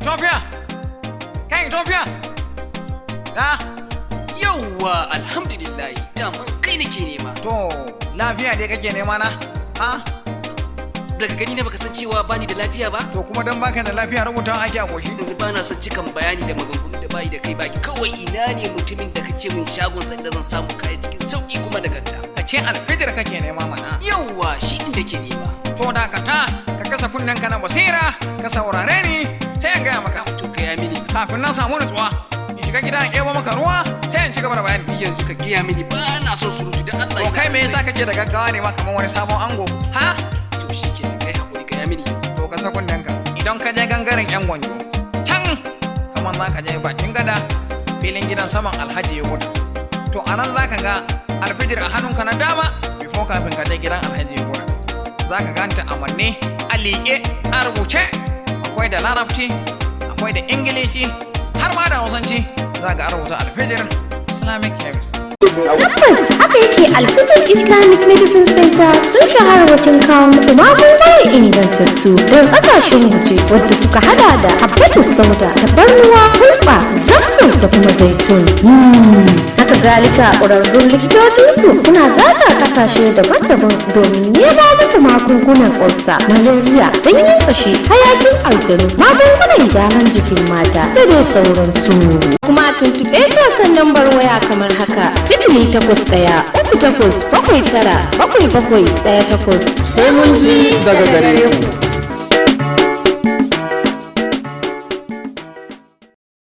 Ethiopia! Kai Ethiopia! Da? Yawwa, alhamdulillah, daman kai nake nema. To, lafiya dai kake nema na? Ha? Daga gani na baka san cewa bani da lafiya ba? To kuma dan baka da lafiya rubutawa ake a goshi. Yanzu bana son cikan bayani da maganganu da bayi da kai baki. Kawai ina ne mutumin da kace min shagon sa da zan samu kaya cikin sauki kuma nagarta. Ka ce alfijir kake nema mana. Yawwa, shi din ke nema. To da ka kasa kunnen ka na basira, ka saurare ni, sai in gaya maka. To gaya mini. Kafin na samu nutsuwa, in shiga gida in ebo maka ruwa, sai in ci gaba da bayani. Yanzu ka gaya mini ba na so surutu da Allah. To kai me yasa kake da gaggawa ne ma kamar wani sabon ango? Ha? To shi ke kai hakuri gaya mini. To ka sa kunnen ka. Idan ka je gangaren yan gwanjo, can kamar za ka je bakin gada, filin gidan saman Alhaji ya gudu. To a nan za ka ga alfijir a hannunka na dama, before kafin ka je gidan Alhaji ya gudu. Za ka ganta a manne, a liƙe, a rubuce. Akwai da larabci, akwai da ingilishi, har ma da hausanci. Za ka rubuta alfijir Islamic Chemist. Tabbas haka yake Alfijir Islamic Medicine Center sun shahara wajen kawo muku magunguna ingantattu don kasashen waje wadda suka hada da habbatus sauda, tafarnuwa, hulba, zamzam da kuma zaitun. Haka zalika ƙwararrun likitocinsu suna zaga kasashe daban-daban domin nema muku magungunan ulcer, malaria, sanyin kashi, hayakin aljanu, magungunan gyaran jikin mata da dai sauransu. Kuma tuntuɓe su kan lambar waya kamar haka: 0813 8 7 9 7 7 1 8. Sai mun ji daga gare ku.